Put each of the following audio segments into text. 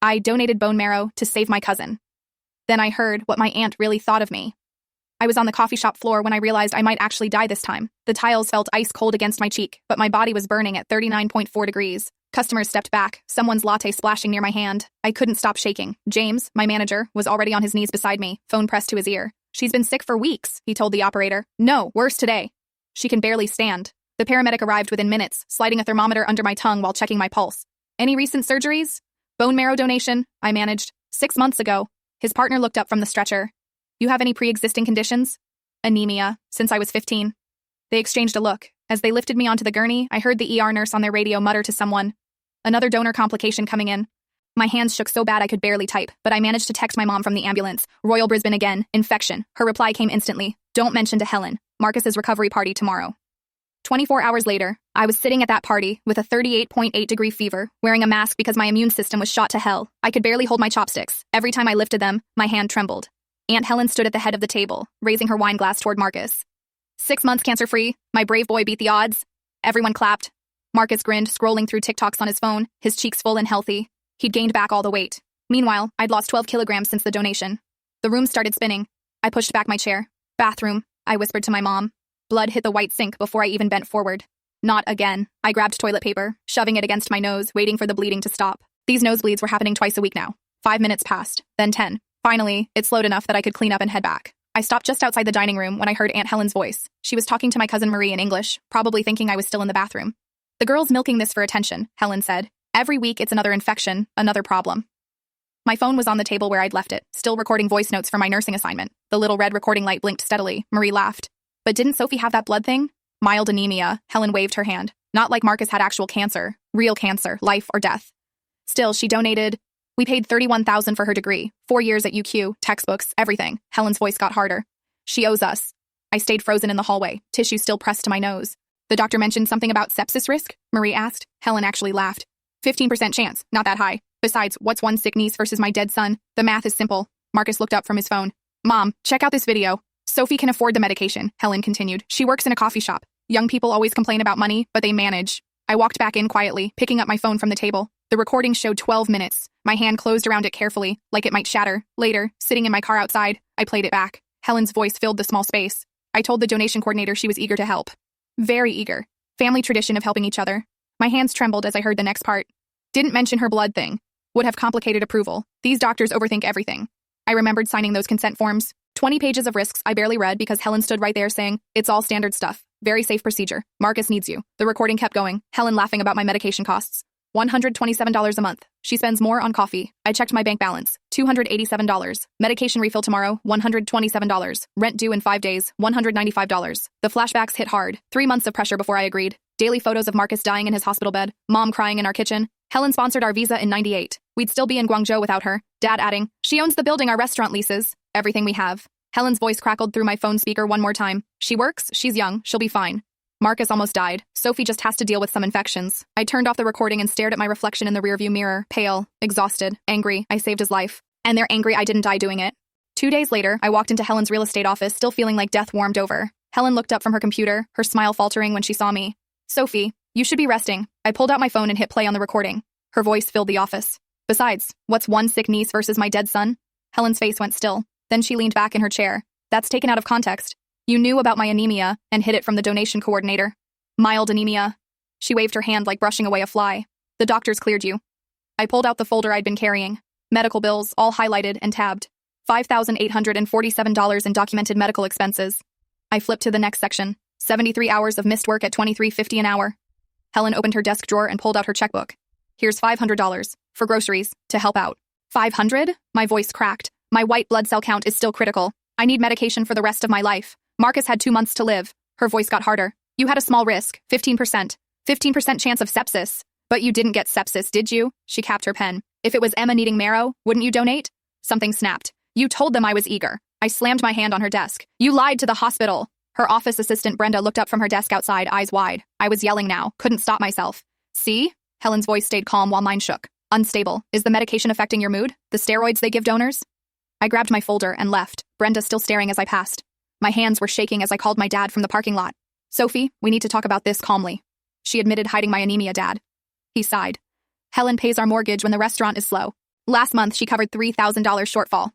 I donated bone marrow to save my cousin. Then I heard what my aunt really thought of me. I was on the coffee shop floor when I realized I might actually die this time. The tiles felt ice cold against my cheek, but my body was burning at 39.4 degrees. Customers stepped back, someone's latte splashing near my hand. I couldn't stop shaking. James, my manager, was already on his knees beside me, phone pressed to his ear. She's been sick for weeks, he told the operator. No, worse today. She can barely stand. The paramedic arrived within minutes, sliding a thermometer under my tongue while checking my pulse. Any recent surgeries? Bone marrow donation, I managed. 6 months ago. His partner looked up from the stretcher. You have any pre-existing conditions? Anemia, since I was 15. They exchanged a look. As they lifted me onto the gurney, I heard the ER nurse on their radio mutter to someone. Another donor complication coming in. My hands shook so bad I could barely type, but I managed to text my mom from the ambulance. Royal Brisbane again, infection. Her reply came instantly. Don't mention to Helen. Marcus's recovery party tomorrow. 24 hours later, I was sitting at that party with a 38.8-degree fever, wearing a mask because my immune system was shot to hell. I could barely hold my chopsticks. Every time I lifted them, my hand trembled. Aunt Helen stood at the head of the table, raising her wine glass toward Marcus. 6 months cancer-free, my brave boy beat the odds. Everyone clapped. Marcus grinned, scrolling through TikToks on his phone, his cheeks full and healthy. He'd gained back all the weight. Meanwhile, I'd lost 12 kilograms since the donation. The room started spinning. I pushed back my chair. Bathroom, I whispered to my mom. Blood hit the white sink before I even bent forward. Not again. I grabbed toilet paper, shoving it against my nose, waiting for the bleeding to stop. These nosebleeds were happening twice a week now. 5 minutes passed, then 10. Finally, it slowed enough that I could clean up and head back. I stopped just outside the dining room when I heard Aunt Helen's voice. She was talking to my cousin Marie in English, probably thinking I was still in the bathroom. The girl's milking this for attention, Helen said. Every week it's another infection, another problem. My phone was on the table where I'd left it, still recording voice notes for my nursing assignment. The little red recording light blinked steadily. Marie laughed. But didn't Sophie have that blood thing? Mild anemia, Helen waved her hand. Not like Marcus had actual cancer, real cancer, life or death. Still, she donated. We paid $31,000 for her degree, 4 years at UQ, textbooks, everything. Helen's voice got harder. She owes us. I stayed frozen in the hallway, tissue still pressed to my nose. The doctor mentioned something about sepsis risk? Marie asked. Helen actually laughed. 15% chance, not that high. Besides, what's one sick niece versus my dead son? The math is simple. Marcus looked up from his phone. Mom, check out this video. Sophie can afford the medication, Helen continued. She works in a coffee shop. Young people always complain about money, but they manage. I walked back in quietly, picking up my phone from the table. The recording showed 12 minutes. My hand closed around it carefully, like it might shatter. Later, sitting in my car outside, I played it back. Helen's voice filled the small space. I told the donation coordinator she was eager to help. Very eager. Family tradition of helping each other. My hands trembled as I heard the next part. Didn't mention her blood thing. Would have complicated approval. These doctors overthink everything. I remembered signing those consent forms. 20 pages of risks I barely read because Helen stood right there saying, it's all standard stuff. Very safe procedure. Marcus needs you. The recording kept going, Helen laughing about my medication costs. $127 a month. She spends more on coffee. I checked my bank balance. $287. Medication refill tomorrow, $127. Rent due in 5 days, $195. The flashbacks hit hard. 3 months of pressure before I agreed. Daily photos of Marcus dying in his hospital bed, mom crying in our kitchen. Helen sponsored our visa in '98. We'd still be in Guangzhou without her. Dad adding, she owns the building our restaurant leases. Everything we have. Helen's voice crackled through my phone speaker one more time. She works, she's young, she'll be fine. Marcus almost died. Sophie just has to deal with some infections. I turned off the recording and stared at my reflection in the rearview mirror, pale, exhausted, angry. I saved his life. And they're angry I didn't die doing it. 2 days later, I walked into Helen's real estate office, still feeling like death warmed over. Helen looked up from her computer, her smile faltering when she saw me. Sophie, you should be resting. I pulled out my phone and hit play on the recording. Her voice filled the office. Besides, what's one sick niece versus my dead son? Helen's face went still. Then she leaned back in her chair. That's taken out of context. You knew about my anemia and hid it from the donation coordinator. Mild anemia. She waved her hand like brushing away a fly. The doctors cleared you. I pulled out the folder I'd been carrying. Medical bills, all highlighted and tabbed. $5,847 in documented medical expenses. I flipped to the next section. 73 hours of missed work at $23.50 an hour. Helen opened her desk drawer and pulled out her checkbook. Here's $500 for groceries to help out. 500? My voice cracked. My white blood cell count is still critical. I need medication for the rest of my life. Marcus had 2 months to live. Her voice got harder. You had a small risk, 15%. 15% chance of sepsis. But you didn't get sepsis, did you? She capped her pen. If it was Emma needing marrow, wouldn't you donate? Something snapped. You told them I was eager. I slammed my hand on her desk. You lied to the hospital. Her office assistant Brenda looked up from her desk outside, eyes wide. I was yelling now, couldn't stop myself. See? Helen's voice stayed calm while mine shook. Unstable. Is the medication affecting your mood? The steroids they give donors? I grabbed my folder and left, Brenda still staring as I passed. My hands were shaking as I called my dad from the parking lot. Sophie, we need to talk about this calmly. She admitted hiding my anemia, Dad. He sighed. Helen pays our mortgage when the restaurant is slow. Last month, she covered $3,000 shortfall.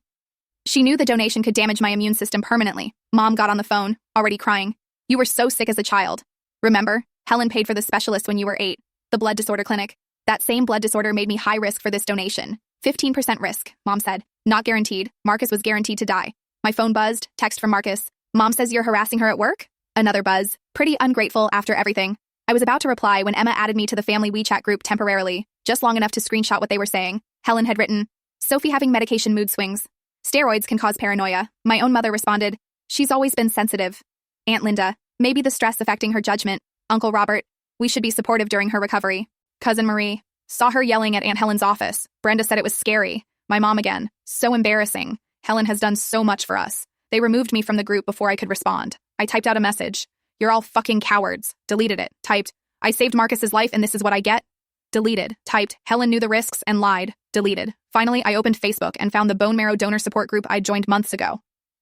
She knew the donation could damage my immune system permanently. Mom got on the phone, already crying. You were so sick as a child. Remember? Helen paid for the specialist when you were 8. The blood disorder clinic. That same blood disorder made me high risk for this donation. 15% risk, Mom said. Not guaranteed. Marcus was guaranteed to die. My phone buzzed. Text from Marcus. Mom says you're harassing her at work? Another buzz. Pretty ungrateful after everything. I was about to reply when Emma added me to the family WeChat group temporarily, just long enough to screenshot what they were saying. Helen had written, Sophie having medication mood swings. Steroids can cause paranoia. My own mother responded, she's always been sensitive. Aunt Linda, maybe the stress affecting her judgment. Uncle Robert, we should be supportive during her recovery. Cousin Marie, saw her yelling at Aunt Helen's office. Brenda said it was scary. My mom again, so embarrassing. Helen has done so much for us. They removed me from the group before I could respond. I typed out a message. You're all fucking cowards. Deleted it. Typed, I saved Marcus's life and this is what I get. Deleted. Typed, Helen knew the risks and lied. Deleted. Finally, I opened Facebook and found the bone marrow donor support group I'd joined months ago.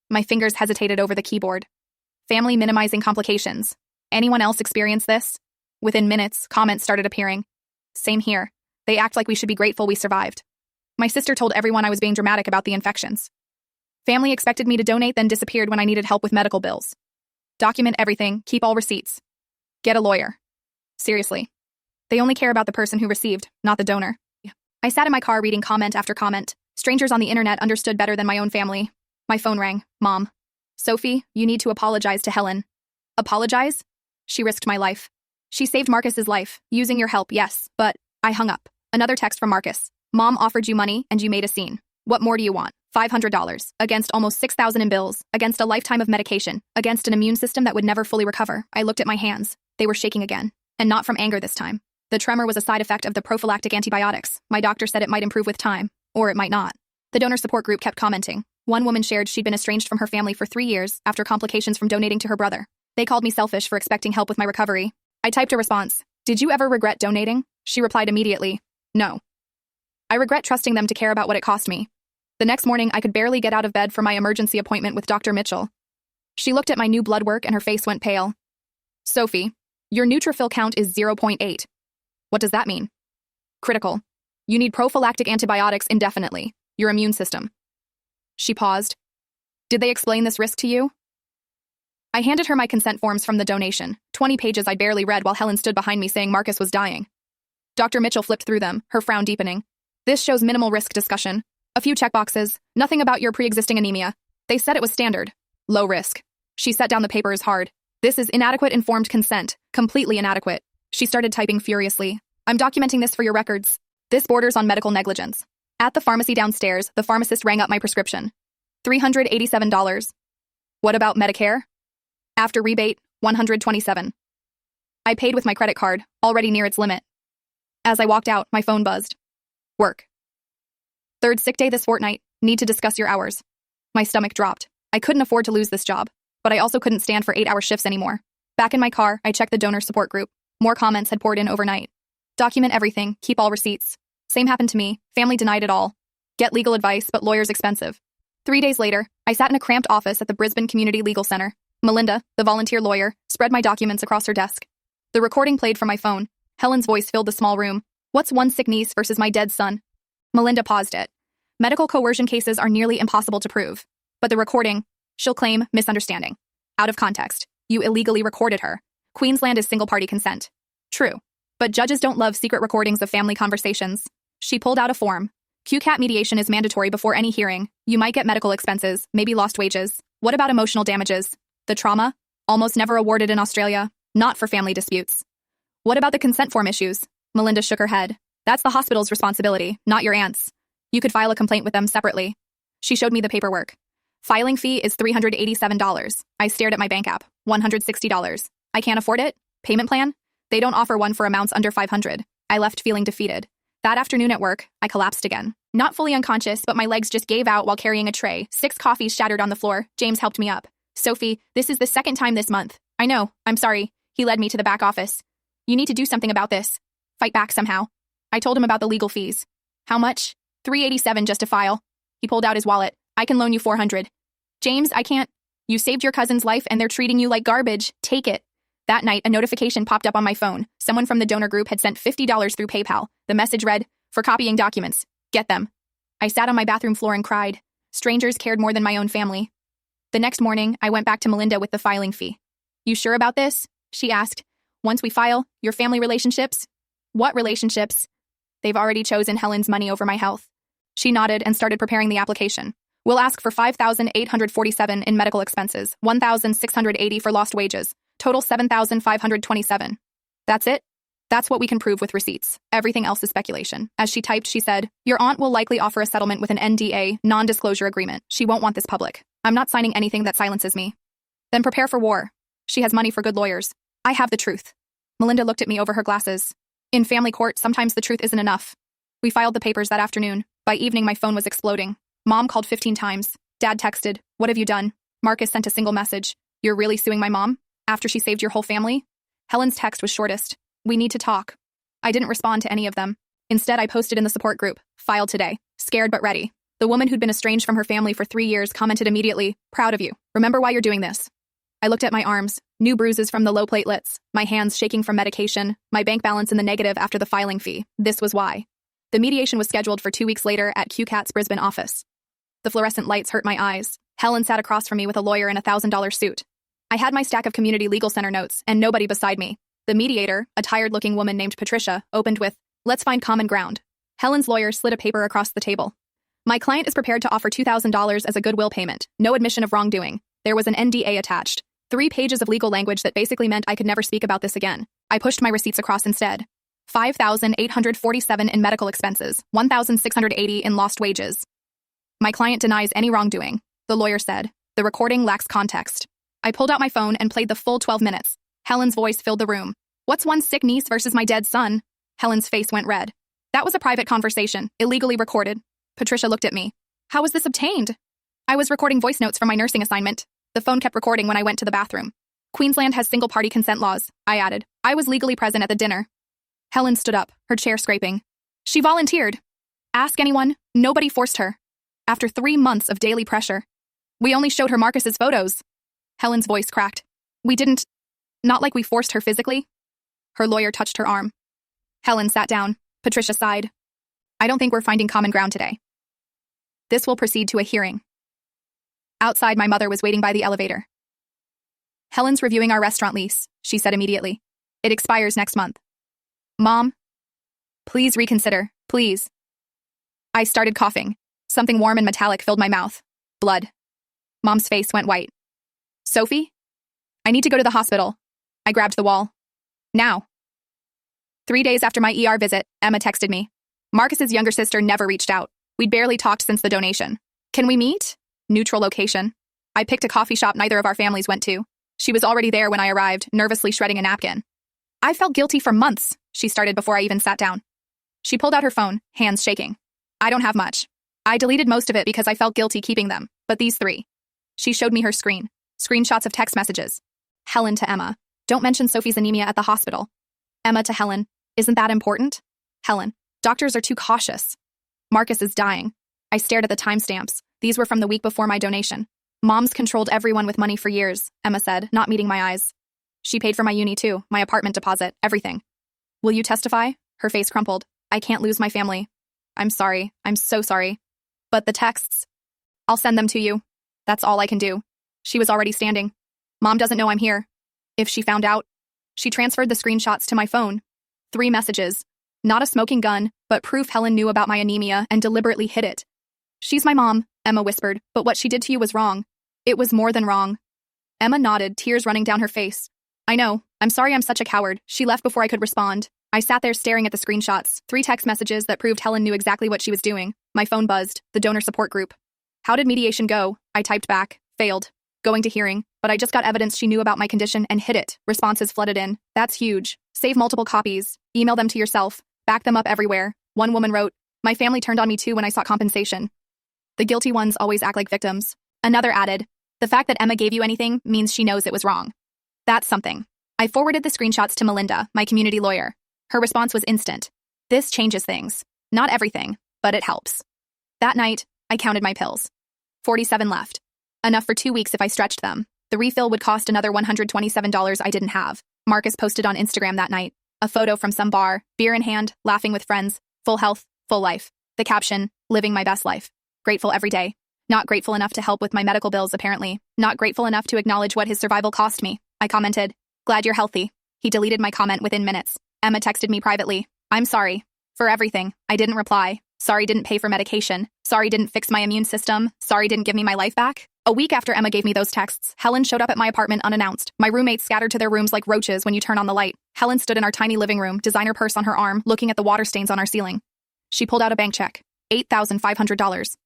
My fingers hesitated over the keyboard. Family minimizing complications. Anyone else experience this? Within minutes, comments started appearing. Same here. They act like we should be grateful we survived. My sister told everyone I was being dramatic about the infections. Family expected me to donate, then disappeared when I needed help with medical bills. Document everything, keep all receipts. Get a lawyer. Seriously. They only care about the person who received, not the donor. I sat in my car reading comment after comment. Strangers on the internet understood better than my own family. My phone rang. Mom. Sophie, you need to apologize to Helen. Apologize? She risked my life. She saved Marcus's life, using your help, yes, but I hung up. Another text from Marcus. Mom offered you money and you made a scene. What more do you want? $500, against almost $6,000 in bills, against a lifetime of medication, against an immune system that would never fully recover. I looked at my hands. They were shaking again. And not from anger this time. The tremor was a side effect of the prophylactic antibiotics. My doctor said it might improve with time, or it might not. The donor support group kept commenting. One woman shared she'd been estranged from her family for 3 years after complications from donating to her brother. They called me selfish for expecting help with my recovery. I typed a response. Did you ever regret donating? She replied immediately. No. I regret trusting them to care about what it cost me. The next morning, I could barely get out of bed for my emergency appointment with Dr. Mitchell. She looked at my new blood work and her face went pale. Sophie, your neutrophil count is 0.8. What does that mean? Critical. You need prophylactic antibiotics indefinitely. Your immune system. She paused. Did they explain this risk to you? I handed her my consent forms from the donation, 20 pages I barely read while Helen stood behind me saying Marcus was dying. Dr. Mitchell flipped through them, her frown deepening. This shows minimal risk discussion. A few checkboxes, nothing about your pre-existing anemia. They said it was standard. Low risk. She set down the papers hard. This is inadequate informed consent. Completely inadequate. She started typing furiously. I'm documenting this for your records. This borders on medical negligence. At the pharmacy downstairs, the pharmacist rang up my prescription. $387. What about Medicare? After rebate, $127. I paid with my credit card, already near its limit. As I walked out, my phone buzzed. Work. Third sick day this fortnight. Need to discuss your hours. My stomach dropped. I couldn't afford to lose this job, but I also couldn't stand for 8-hour shifts anymore. Back in my car, I checked the donor support group. More comments had poured in overnight. Document everything, keep all receipts. Same happened to me, family denied it all. Get legal advice, but lawyers expensive. 3 days later, I sat in a cramped office at the Brisbane Community Legal Center. Melinda, the volunteer lawyer, spread my documents across her desk. The recording played from my phone. Helen's voice filled the small room. What's one sick niece versus my dead son? Melinda paused it. Medical coercion cases are nearly impossible to prove. But the recording, she'll claim misunderstanding. Out of context. You illegally recorded her. Queensland is single-party consent. True. But judges don't love secret recordings of family conversations. She pulled out a form. QCAT mediation is mandatory before any hearing. You might get medical expenses, maybe lost wages. What about emotional damages? The trauma? Almost never awarded in Australia. Not for family disputes. What about the consent form issues? Melinda shook her head. That's the hospital's responsibility, not your aunt's. You could file a complaint with them separately. She showed me the paperwork. Filing fee is $387. I stared at my bank app. $160. I can't afford it? Payment plan? They don't offer one for amounts under $500. I left feeling defeated. That afternoon at work, I collapsed again. Not fully unconscious, but my legs just gave out while carrying a tray. 6 coffees shattered on the floor. James helped me up. Sophie, this is the second time this month. I know, I'm sorry. He led me to the back office. You need to do something about this. Fight back somehow. I told him about the legal fees. How much? $387 just to file. He pulled out his wallet. I can loan you $400. James, I can't. You saved your cousin's life and they're treating you like garbage. Take it. That night, a notification popped up on my phone. Someone from the donor group had sent $50 through PayPal. The message read, for copying documents. Get them. I sat on my bathroom floor and cried. Strangers cared more than my own family. The next morning, I went back to Melinda with the filing fee. You sure about this? She asked. Once we file, your family relationships? What relationships? They've already chosen Helen's money over my health. She nodded and started preparing the application. We'll ask for $5,847 in medical expenses, $1,680 for lost wages, total $7,527. That's it? That's what we can prove with receipts. Everything else is speculation. As she typed, she said, your aunt will likely offer a settlement with an NDA, non-disclosure agreement. She won't want this public. I'm not signing anything that silences me. Then prepare for war. She has money for good lawyers. I have the truth. Melinda looked at me over her glasses. In family court, sometimes the truth isn't enough. We filed the papers that afternoon. By evening, my phone was exploding. Mom called 15 times. Dad texted, what have you done? Marcus sent a single message. You're really suing my mom? After she saved your whole family? Helen's text was shortest. We need to talk. I didn't respond to any of them. Instead, I posted in the support group, filed today, scared but ready. The woman who'd been estranged from her family for 3 years commented immediately, proud of you. Remember why you're doing this. I looked at my arms, new bruises from the low platelets, my hands shaking from medication, my bank balance in the negative after the filing fee. This was why. The mediation was scheduled for 2 weeks later at QCAT's Brisbane office. The fluorescent lights hurt my eyes. Helen sat across from me with a lawyer in a $1,000 suit. I had my stack of community legal center notes and nobody beside me. The mediator, a tired-looking woman named Patricia, opened with, let's find common ground. Helen's lawyer slid a paper across the table. My client is prepared to offer $2,000 as a goodwill payment. No admission of wrongdoing. There was an NDA attached. 3 pages of legal language that basically meant I could never speak about this again. I pushed my receipts across instead. $5,847 in medical expenses, $1,680 in lost wages. My client denies any wrongdoing, the lawyer said. The recording lacks context. I pulled out my phone and played the full 12 minutes. Helen's voice filled the room. What's one sick niece versus my dead son? Helen's face went red. That was a private conversation, illegally recorded. Patricia looked at me. How was this obtained? I was recording voice notes from my nursing assignment. The phone kept recording when I went to the bathroom. Queensland has single-party consent laws, I added. I was legally present at the dinner. Helen stood up, her chair scraping. She volunteered. Ask anyone, nobody forced her. After 3 months of daily pressure. We only showed her Marcus's photos. Helen's voice cracked. We didn't. Not like we forced her physically. Her lawyer touched her arm. Helen sat down. Patricia sighed. I don't think we're finding common ground today. This will proceed to a hearing. Outside, my mother was waiting by the elevator. Helen's reviewing our restaurant lease, she said immediately. It expires next month. Mom? Please reconsider, please. I started coughing. Something warm and metallic filled my mouth. Blood. Mom's face went white. Sophie? I need to go to the hospital. I grabbed the wall. Now. 3 days after my ER visit, Emma texted me. Marcus's younger sister never reached out. We'd barely talked since the donation. Can we meet? Neutral location. I picked a coffee shop neither of our families went to. She was already there when I arrived, nervously shredding a napkin. I felt guilty for months, she started before I even sat down. She pulled out her phone, hands shaking. I don't have much. I deleted most of it because I felt guilty keeping them, but these 3. She showed me her screen. Screenshots of text messages. Helen to Emma. Don't mention Sophie's anemia at the hospital. Emma to Helen. Isn't that important? Helen. Doctors are too cautious. Marcus is dying. I stared at the timestamps. These were from the week before my donation. Mom's controlled everyone with money for years, Emma said, not meeting my eyes. She paid for my uni too, my apartment deposit, everything. Will you testify? Her face crumpled. I can't lose my family. I'm sorry. I'm so sorry. But the texts. I'll send them to you. That's all I can do. She was already standing. Mom doesn't know I'm here. If she found out. She transferred the screenshots to my phone. 3 messages. Not a smoking gun, but proof Helen knew about my anemia and deliberately hid it. She's my mom, Emma whispered, but what she did to you was wrong. It was more than wrong. Emma nodded, tears running down her face. I know. I'm sorry I'm such a coward. She left before I could respond. I sat there staring at the screenshots, 3 text messages that proved Helen knew exactly what she was doing. My phone buzzed, the donor support group. How did mediation go? I typed back. Failed. Going to hearing, but I just got evidence she knew about my condition and hid it. Responses flooded in. That's huge. Save multiple copies. Email them to yourself. Back them up everywhere. One woman wrote, my family turned on me too when I sought compensation. The guilty ones always act like victims. Another added, the fact that Emma gave you anything means she knows it was wrong. That's something. I forwarded the screenshots to Melinda, my community lawyer. Her response was instant. This changes things. Not everything, but it helps. That night, I counted my pills. 47 left. Enough for 2 weeks if I stretched them. The refill would cost another $127 I didn't have. Marcus posted on Instagram that night. A photo from some bar, beer in hand, laughing with friends, full health, full life. The caption, living my best life. Grateful every day. Not grateful enough to help with my medical bills, apparently. Not grateful enough to acknowledge what his survival cost me. I commented, glad you're healthy. He deleted my comment within minutes. Emma texted me privately, I'm sorry. For everything. I didn't reply. Sorry didn't pay for medication. Sorry didn't fix my immune system. Sorry didn't give me my life back. A week after Emma gave me those texts, Helen showed up at my apartment unannounced. My roommates scattered to their rooms like roaches when you turn on the light. Helen stood in our tiny living room, designer purse on her arm, looking at the water stains on our ceiling. She pulled out a bank check. $8,500.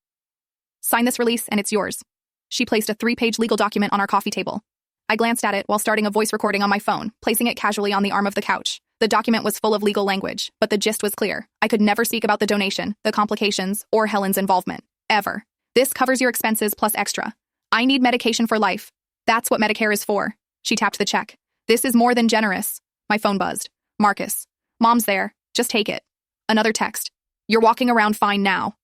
Sign this release and it's yours. She placed a 3-page legal document on our coffee table. I glanced at it while starting a voice recording on my phone, placing it casually on the arm of the couch. The document was full of legal language, but the gist was clear. I could never speak about the donation, the complications, or Helen's involvement. Ever. This covers your expenses plus extra. I need medication for life. That's what Medicare is for. She tapped the check. This is more than generous. My phone buzzed. Marcus. Mom's there. Just take it. Another text. You're walking around fine now.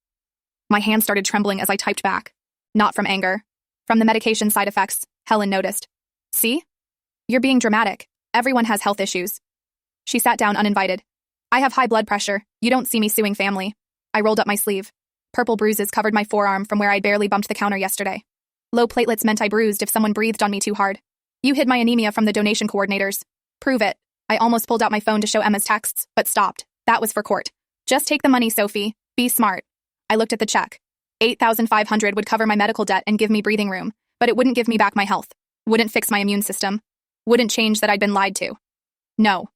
My hand started trembling as I typed back. Not from anger. From the medication side effects, Helen noticed. See? You're being dramatic. Everyone has health issues. She sat down uninvited. I have high blood pressure. You don't see me suing family. I rolled up my sleeve. Purple bruises covered my forearm from where I'd barely bumped the counter yesterday. Low platelets meant I bruised if someone breathed on me too hard. You hid my anemia from the donation coordinators. Prove it. I almost pulled out my phone to show Emma's texts, but stopped. That was for court. Just take the money, Sophie. Be smart. I looked at the check. $8,500 would cover my medical debt and give me breathing room, but it wouldn't give me back my health. Wouldn't fix my immune system. Wouldn't change that I'd been lied to. No.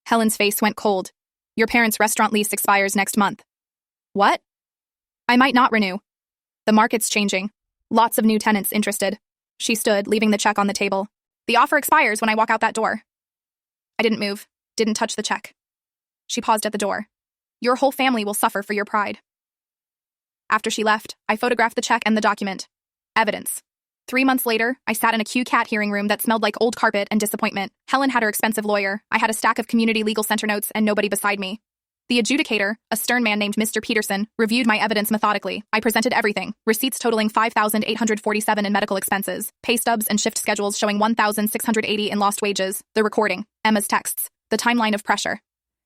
Helen's face went cold. Your parents' restaurant lease expires next month. What? I might not renew. The market's changing. Lots of new tenants interested. She stood, leaving the check on the table. The offer expires when I walk out that door. I didn't move, didn't touch the check. She paused at the door. Your whole family will suffer for your pride. After she left, I photographed the check and the document. Evidence. 3 months later, I sat in a Q-Cat hearing room that smelled like old carpet and disappointment. Helen had her expensive lawyer. I had a stack of community legal center notes and nobody beside me. The adjudicator, a stern man named Mr. Peterson, reviewed my evidence methodically. I presented everything. Receipts totaling $5,847 in medical expenses, pay stubs and shift schedules showing $1,680 in lost wages, the recording, Emma's texts, the timeline of pressure.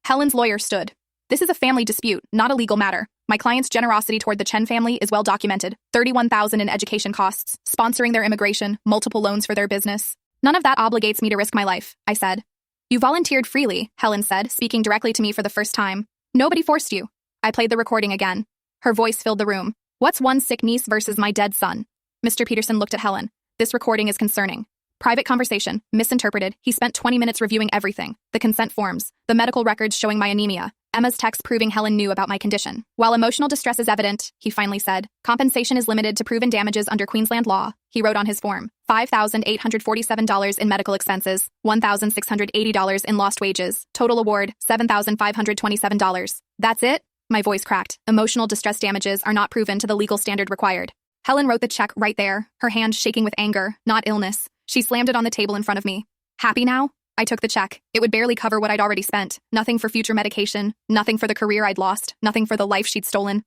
Helen's lawyer stood. This is a family dispute, not a legal matter. My client's generosity toward the Chen family is well documented. $31,000 in education costs, sponsoring their immigration, multiple loans for their business. None of that obligates me to risk my life, I said. You volunteered freely, Helen said, speaking directly to me for the first time. Nobody forced you. I played the recording again. Her voice filled the room. What's one sick niece versus my dead son? Mr. Peterson looked at Helen. This recording is concerning. Private conversation, misinterpreted. He spent 20 minutes reviewing everything. The consent forms, the medical records showing my anemia, Emma's text proving Helen knew about my condition. While emotional distress is evident, he finally said, compensation is limited to proven damages under Queensland law. He wrote on his form, $5,847 in medical expenses, $1,680 in lost wages, total award, $7,527. That's it? My voice cracked. Emotional distress damages are not proven to the legal standard required. Helen wrote the check right there, her hand shaking with anger, not illness. She slammed it on the table in front of me. Happy now? I took the check. It would barely cover what I'd already spent. Nothing for future medication. Nothing for the career I'd lost. Nothing for the life she'd stolen.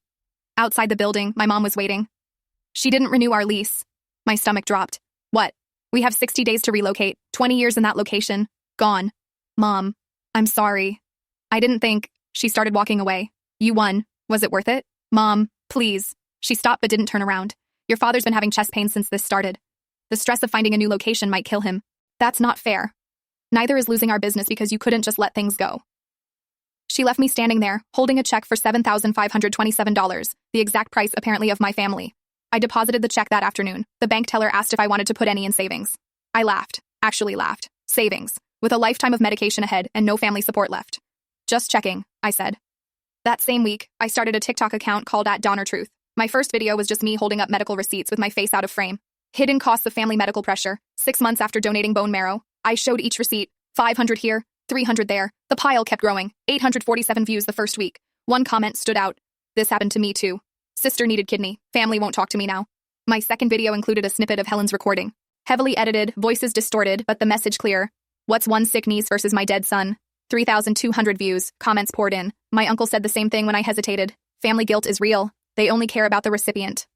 Outside the building, my mom was waiting. She didn't renew our lease. My stomach dropped. What? We have 60 days to relocate. 20 years in that location. Gone. Mom, I'm sorry. I didn't think. She started walking away. You won. Was it worth it? Mom, please. She stopped but didn't turn around. Your father's been having chest pain since this started. The stress of finding a new location might kill him. That's not fair. Neither is losing our business because you couldn't just let things go. She left me standing there, holding a check for $7,527, the exact price apparently of my family. I deposited the check that afternoon. The bank teller asked if I wanted to put any in savings. I laughed. Actually laughed. Savings. With a lifetime of medication ahead and no family support left. Just checking, I said. That same week, I started a TikTok account called @DonnorTruth. My first video was just me holding up medical receipts with my face out of frame. Hidden costs of family medical pressure. 6 months after donating bone marrow, I showed each receipt. 500 here, 300 there. The pile kept growing. 847 views the first week. One comment stood out. This happened to me too. Sister needed kidney. Family won't talk to me now. My second video included a snippet of Helen's recording. Heavily edited, voices distorted, but the message clear. What's one sick niece versus my dead son? 3,200 views. Comments poured in. My uncle said the same thing when I hesitated. Family guilt is real. They only care about the recipient.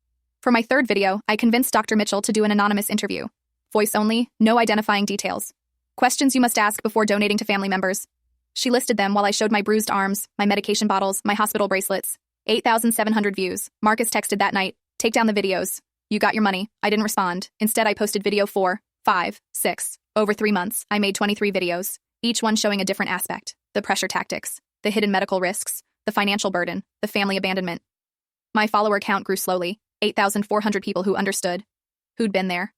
For my third video, I convinced Dr. Mitchell to do an anonymous interview. Voice only, no identifying details. Questions you must ask before donating to family members. She listed them while I showed my bruised arms, my medication bottles, my hospital bracelets. 8,700 views. Marcus texted that night, "Take down the videos. You got your money." I didn't respond. Instead, I posted video 4, 5, 6. Over 3 months, I made 23 videos, each one showing a different aspect: the pressure tactics, the hidden medical risks, the financial burden, the family abandonment. My follower count grew slowly, 8,400 people who understood, who'd been there.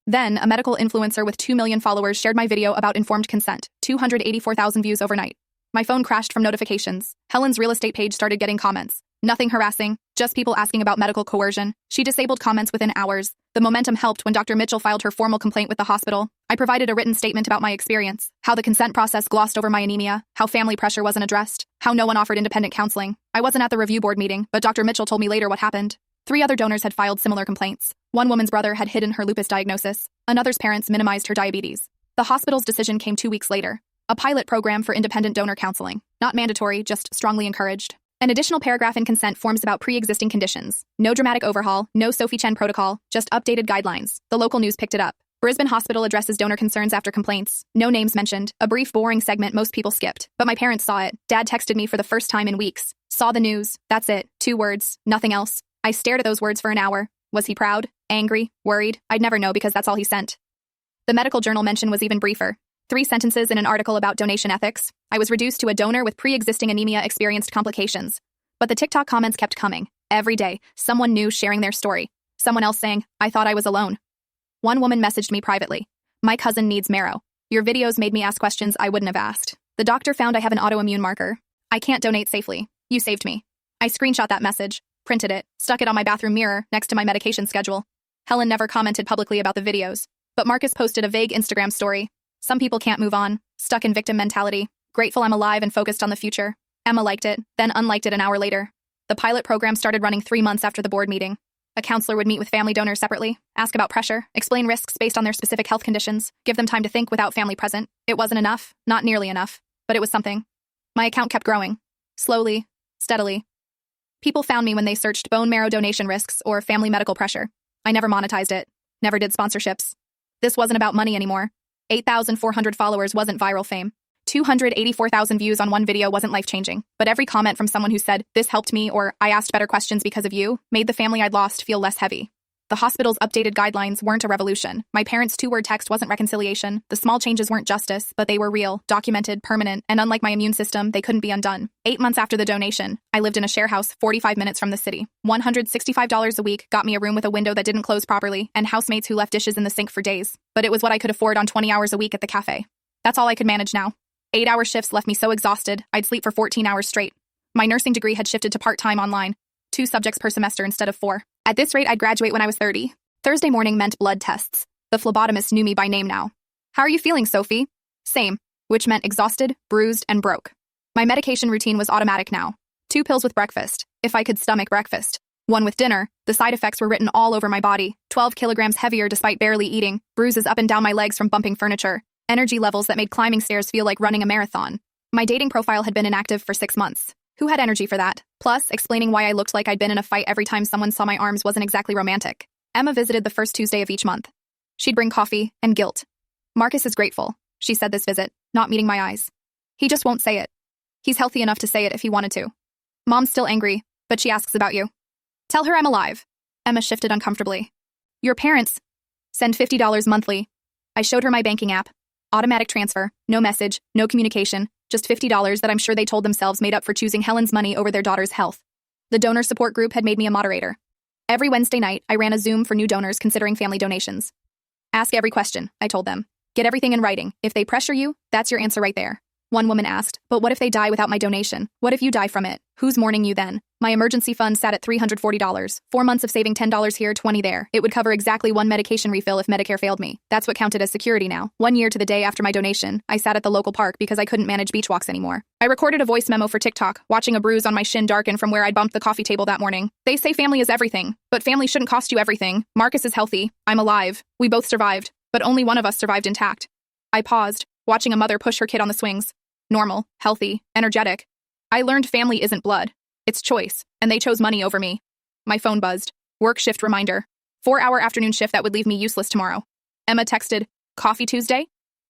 Then, a medical influencer with 2 million followers shared my video about informed consent, 284,000 views overnight. My phone crashed from notifications. Helen's real estate page started getting comments. Nothing harassing, just people asking about medical coercion. She disabled comments within hours. The momentum helped when Dr. Mitchell filed her formal complaint with the hospital. I provided a written statement about my experience, how the consent process glossed over my anemia, how family pressure wasn't addressed, how no one offered independent counseling. I wasn't at the review board meeting, but Dr. Mitchell told me later what happened. 3 other donors had filed similar complaints. One woman's brother had hidden her lupus diagnosis. Another's parents minimized her diabetes. The hospital's decision came 2 weeks later. A pilot program for independent donor counseling. Not mandatory, just strongly encouraged. An additional paragraph in consent forms about pre-existing conditions. No dramatic overhaul, no Sophie Chen protocol, just updated guidelines. The local news picked it up. Brisbane Hospital addresses donor concerns after complaints. No names mentioned. A brief, boring segment most people skipped. But my parents saw it. Dad texted me for the first time in weeks. Saw the news. That's it. 2 words. Nothing else. I stared at those words for an hour. Was he proud? Angry? Worried? I'd never know because that's all he sent. The medical journal mention was even briefer. 3 sentences in an article about donation ethics. I was reduced to a donor with pre-existing anemia experienced complications. But the TikTok comments kept coming. Every day, someone new sharing their story. Someone else saying, "I thought I was alone." One woman messaged me privately. "My cousin needs marrow. Your videos made me ask questions I wouldn't have asked. The doctor found I have an autoimmune marker. I can't donate safely. You saved me." I screenshot that message, printed it, stuck it on my bathroom mirror next to my medication schedule. Helen never commented publicly about the videos, but Marcus posted a vague Instagram story. Some people can't move on, stuck in victim mentality, grateful I'm alive and focused on the future. Emma liked it, then unliked it an hour later. The pilot program started running 3 months after the board meeting. A counselor would meet with family donors separately, ask about pressure, explain risks based on their specific health conditions, give them time to think without family present. It wasn't enough, not nearly enough, but it was something. My account kept growing. Slowly, steadily. People found me when they searched bone marrow donation risks or family medical pressure. I never monetized it, never did sponsorships. This wasn't about money anymore. 8,400 followers wasn't viral fame. 284,000 views on one video wasn't life-changing, but every comment from someone who said, "This helped me," or "I asked better questions because of you," made the family I'd lost feel less heavy. The hospital's updated guidelines weren't a revolution. My parents' 2-word text wasn't reconciliation. The small changes weren't justice, but they were real, documented, permanent, and unlike my immune system, they couldn't be undone. 8 months after the donation, I lived in a share house 45 minutes from the city. $165 a week got me a room with a window that didn't close properly, and housemates who left dishes in the sink for days. But it was what I could afford on 20 hours a week at the cafe. That's all I could manage now. 8-hour shifts left me so exhausted, I'd sleep for 14 hours straight. My nursing degree had shifted to part-time online, 2 subjects per semester instead of 4. At this rate, I'd graduate when I was 30. Thursday morning meant blood tests. The phlebotomist knew me by name now. "How are you feeling, Sophie?" Same, which meant exhausted, bruised, and broke. My medication routine was automatic now. 2 pills with breakfast, if I could stomach breakfast. 1 with dinner. The side effects were written all over my body. 12 kilograms heavier despite barely eating. Bruises up and down my legs from bumping furniture. Energy levels that made climbing stairs feel like running a marathon. My dating profile had been inactive for 6 months. Who had energy for that? Plus, explaining why I looked like I'd been in a fight every time someone saw my arms wasn't exactly romantic. Emma visited the first Tuesday of each month. She'd bring coffee and guilt. "Marcus is grateful," she said this visit, not meeting my eyes. "He just won't say it. He's healthy enough to say it if he wanted to. Mom's still angry, but she asks about you. Tell her I'm alive." Emma shifted uncomfortably. "Your parents send $50 monthly." I showed her my banking app. Automatic transfer, no message, no communication, just $50 that I'm sure they told themselves made up for choosing Helen's money over their daughter's health. The donor support group had made me a moderator. Every Wednesday night, I ran a Zoom for new donors considering family donations. "Ask every question," I told them. "Get everything in writing. If they pressure you, that's your answer right there." One woman asked, "But what if they die without my donation? What if you die from it? Who's mourning you then?" My emergency fund sat at $340. 4 months of saving $10 here, $20 there. It would cover exactly 1 medication refill if Medicare failed me. That's what counted as security now. 1 year to the day after my donation, I sat at the local park because I couldn't manage beach walks anymore. I recorded a voice memo for TikTok, watching a bruise on my shin darken from where I'd bumped the coffee table that morning. They say family is everything, but family shouldn't cost you everything. Marcus is healthy. I'm alive. We both survived, but only one of us survived intact. I paused, watching a mother push her kid on the swings. Normal, healthy, energetic. I learned family isn't blood. It's choice, and they chose money over me. My phone buzzed. Work shift reminder. 4-hour afternoon shift that would leave me useless tomorrow. Emma texted, "Coffee Tuesday?"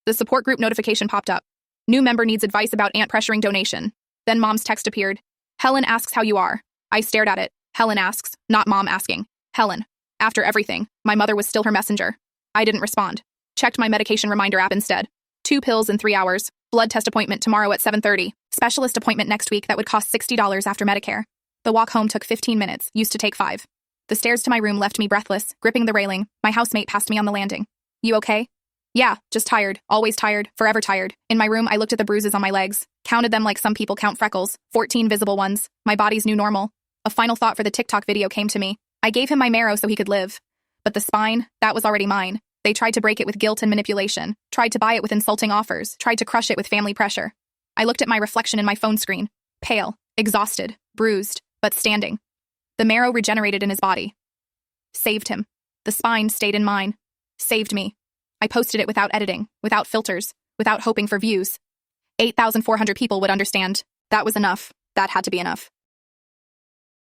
The support group notification popped up. "New member needs advice about aunt pressuring donation." Then Mom's text appeared. "Helen asks how you are. I stared at it. Helen asks, not Mom asking. Helen. After everything, my mother was still her messenger. I didn't respond. Checked my medication reminder app instead. 2 pills in 3 hours. Blood test appointment tomorrow at 7:30. Specialist appointment next week that would cost $60 after Medicare. The walk home took 15 minutes, used to take 5. The stairs to my room left me breathless, gripping the railing. My housemate passed me on the landing. You okay? Yeah, just tired. Always tired. Forever tired. In my room, I looked at the bruises on my legs. Counted them like some people count freckles. 14 visible ones. My body's new normal. A final thought for the TikTok video came to me. I gave him my marrow so he could live. But the spine, that was already mine. They tried to break it with guilt and manipulation. Tried to buy it with insulting offers. Tried to crush it with family pressure. I looked at my reflection in my phone screen. Pale. Exhausted. Bruised. But standing. The marrow regenerated in his body. Saved him. The spine stayed in mine. Saved me. I posted it without editing, without filters, without hoping for views. 8,400 people would understand. That was enough. That had to be enough.